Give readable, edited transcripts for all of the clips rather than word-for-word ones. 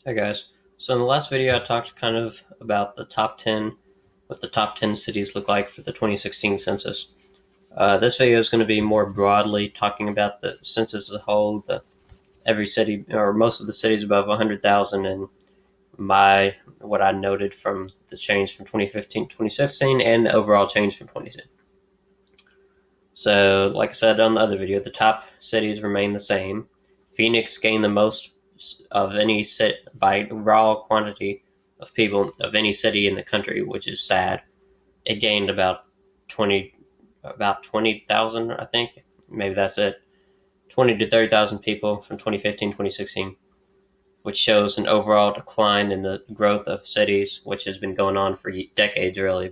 Hey guys. So in the last video, I talked kind of about the top 10, what the top 10 cities look like for the 2016 census. This video is going to be more broadly talking about the census as a whole, every city or most of the cities above 100,000, and what I noted from the change from 2015 to 2016 and the overall change from 2010. So, like I said on the other video, the top cities remain the same. Phoenix gained the most of any city by raw quantity of people of any city in the country, which is sad. It gained twenty, about 20,000, I think. Maybe that's it. 20 to 30,000 people from 2015 2016, which shows an overall decline in the growth of cities, which has been going on for decades, really.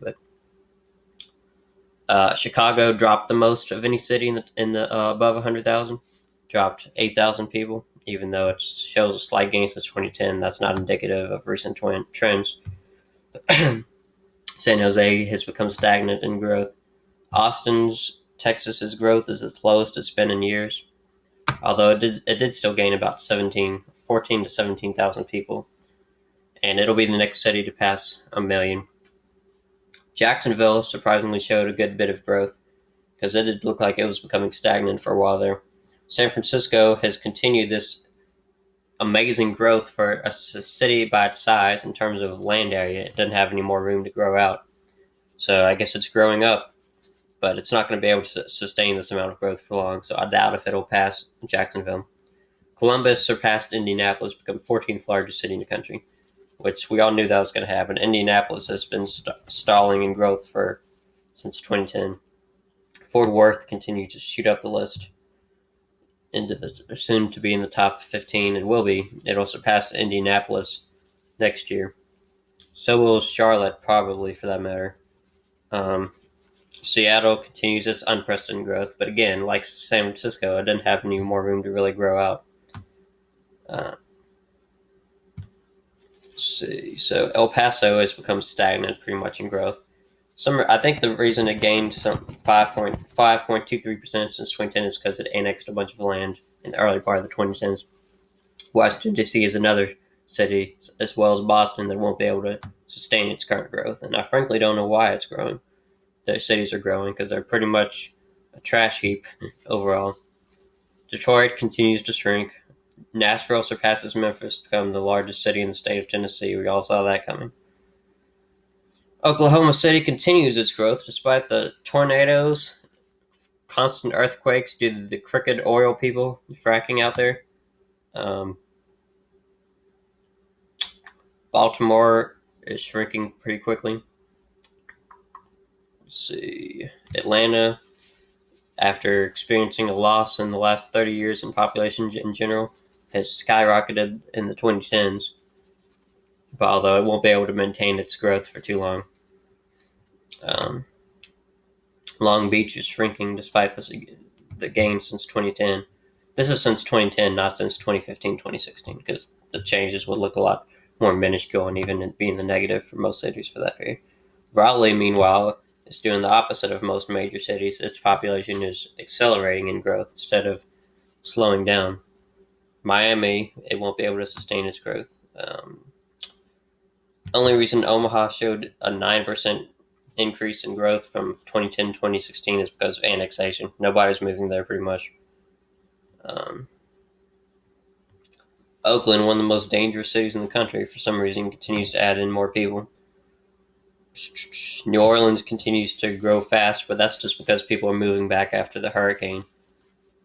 But Chicago dropped the most of any city in the above 100,000, dropped 8,000 people. Even though it shows a slight gain since 2010, that's not indicative of recent trends. San Jose has become stagnant in growth. Texas's growth is its lowest it's been in years, although it did still gain about 14 to 17,000 people, and it'll be the next city to pass a million. Jacksonville surprisingly showed a good bit of growth because it did look like it was becoming stagnant for a while there. San Francisco has continued this amazing growth for a city by its size in terms of land area. It doesn't have any more room to grow out. So I guess it's growing up, but it's not going to be able to sustain this amount of growth for long. So I doubt if it'll pass Jacksonville. Columbus surpassed Indianapolis, become 14th largest city in the country, which we all knew that was going to happen. Indianapolis has been stalling in growth since 2010. Fort Worth continued to shoot up the list into the soon to be in the top 15, and will be. It'll surpass Indianapolis next year. So will Charlotte, probably, for that matter. Seattle continues its unprecedented growth, but again, like San Francisco, it doesn't have any more room to really grow out. Let's see. So El Paso has become stagnant pretty much in growth. I think the reason it gained some 5.23% since 2010 is because it annexed a bunch of land in the early part of the 2010s. Washington, D.C. is another city, as well as Boston, that won't be able to sustain its current growth. And I frankly don't know why it's growing. Their cities are growing because they're pretty much a trash heap overall. Detroit continues to shrink. Nashville surpasses Memphis to become the largest city in the state of Tennessee. We all saw that coming. Oklahoma City continues its growth despite the tornadoes, constant earthquakes due to the crooked oil people fracking out there. Baltimore is shrinking pretty quickly. Let's see. Atlanta, after experiencing a loss in the last 30 years in population in general, has skyrocketed in the 2010s, but although it won't be able to maintain its growth for too long. Long Beach is shrinking despite the gain since 2010. This is since 2010, not since 2015, 2016, because the changes would look a lot more minuscule and even being the negative for most cities for that period. Raleigh, meanwhile, is doing the opposite of most major cities. Its population is accelerating in growth instead of slowing down. Miami, it won't be able to sustain its growth. Only reason Omaha showed a 9% increase in growth from 2010 to 2016 is because of annexation. Nobody's moving there pretty much. Oakland, one of the most dangerous cities in the country, for some reason continues to add in more people. New Orleans continues to grow fast, but that's just because people are moving back after the hurricane.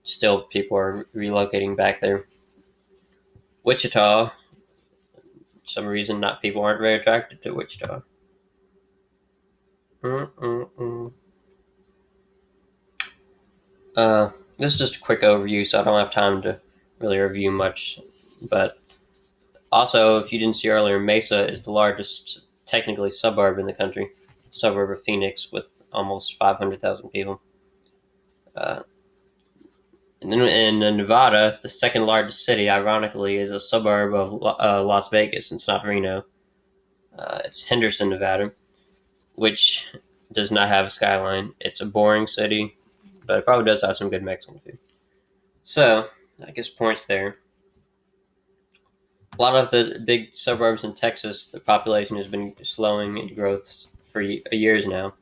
Still, people are relocating back there. Wichita, for some reason, not people aren't very attracted to Wichita. This is just a quick overview, so I don't have time to really review much. But also, if you didn't see earlier, Mesa is the largest, technically, suburb in the country, suburb of Phoenix, with almost 500,000 people. In Nevada, the second largest city, ironically, is a suburb of Las Vegas. It's not Reno. It's Henderson, Nevada, which does not have a skyline. It's a boring city, but it probably does have some good Mexican food. So, I guess points there. A lot of the big suburbs in Texas, the population has been slowing in growth for years now.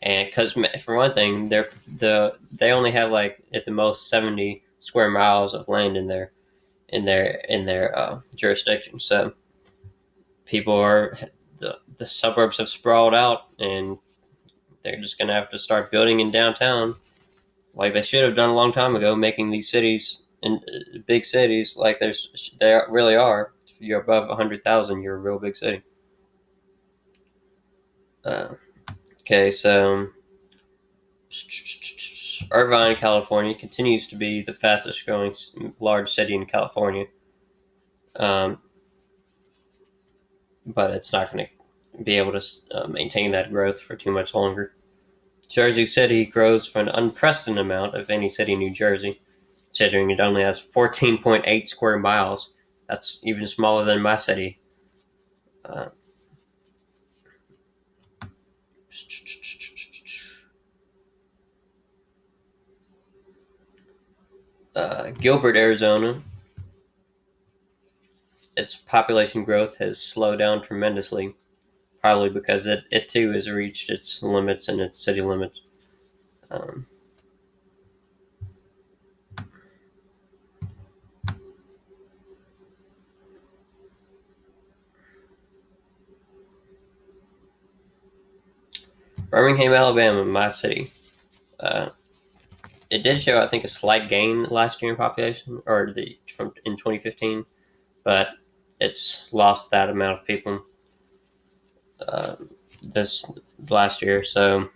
And because for one thing, they only have like at the most 70 square miles of land in their jurisdiction. So people are the suburbs have sprawled out, and they're just gonna have to start building in downtown, like they should have done a long time ago, making these cities and big cities like they really are. If you're above 100,000, you're a real big city. Uh, okay, so Irvine, California, continues to be the fastest growing large city in California, um, but it's not going to be able to maintain that growth for too much longer. Jersey City grows for an unprecedented amount of any city in New Jersey, considering it only has 14.8 square miles. That's even smaller than my city. Uh, Gilbert, Arizona, its population growth has slowed down tremendously, probably because it too has reached its limits and its city limits. Um, Birmingham, Alabama, my city. Uh, it did show, I think, a slight gain last year in population, or from in 2015, but it's lost that amount of people uh, this last year. So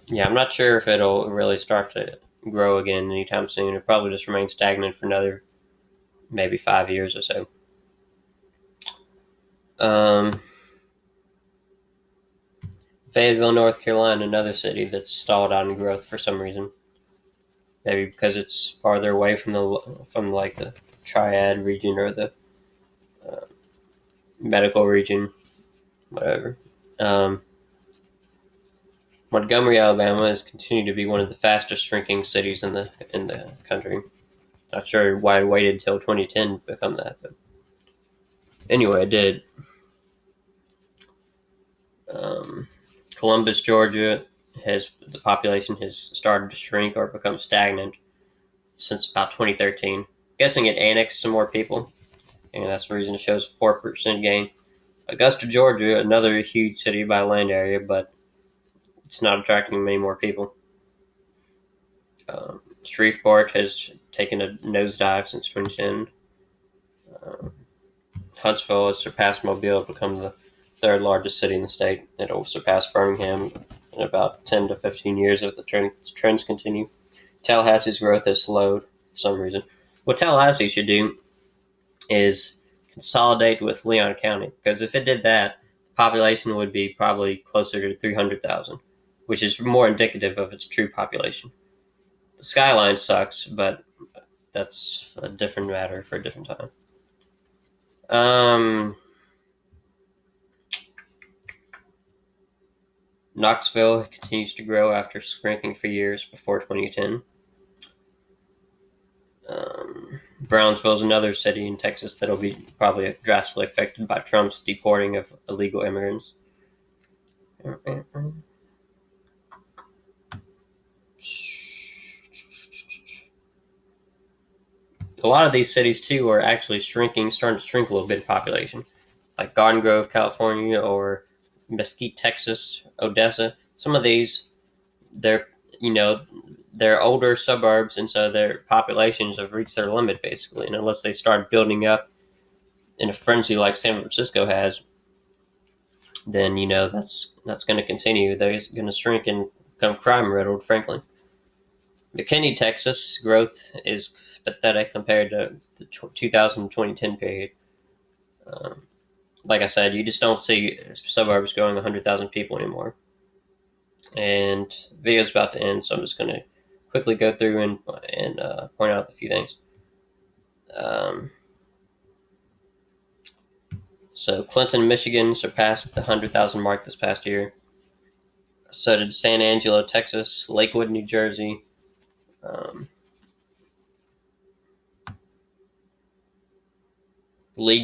yeah, I'm not sure if it'll really start to grow again anytime soon. It'll probably just remain stagnant for another maybe 5 years or so. Um, Fayetteville, North Carolina, another city that's stalled out in growth for some reason. Maybe because it's farther away from like the Triad region or the uh, medical region, whatever. Um, Montgomery, Alabama, has continued to be one of the fastest shrinking cities in the country. Not sure why it waited until 2010 to become that, but anyway, it did. Um, Columbus, Georgia, has the population has started to shrink or become stagnant since about 2013. I'm guessing it annexed some more people, and that's the reason it shows 4% gain. Augusta, Georgia, another huge city by land area, but it's not attracting many more people. Shreveport has taken a nosedive since 2010. Um, Huntsville has surpassed Mobile to become the third largest city in the state. It will surpass Birmingham in about 10 to 15 years if the trends continue. Tallahassee's growth has slowed for some reason. What Tallahassee should do is consolidate with Leon County, because if it did that, the population would be probably closer to 300,000, which is more indicative of its true population. The skyline sucks, but that's a different matter for a different time. Knoxville continues to grow after shrinking for years before 2010. Brownsville is another city in Texas that'll be probably drastically affected by Trump's deporting of illegal immigrants. A lot of these cities too are actually shrinking, starting to shrink a little bit in population, like Garden Grove, California, or Mesquite, Texas, Odessa. Some of these, they're you know they're older suburbs, and so their populations have reached their limit basically. And unless they start building up in a frenzy like San Francisco has, then that's going to continue. They're going to shrink and become crime riddled. Frankly, McKinney, Texas, growth is pathetic compared to the 2010 period. Um, like I said, you just don't see suburbs growing 100,000 people anymore. And the video's about to end, so I'm just going to quickly go through and point out a few things. Um, so Clinton, Michigan surpassed the 100,000 mark this past year. So did San Angelo, Texas, Lakewood, New Jersey. Um, The lead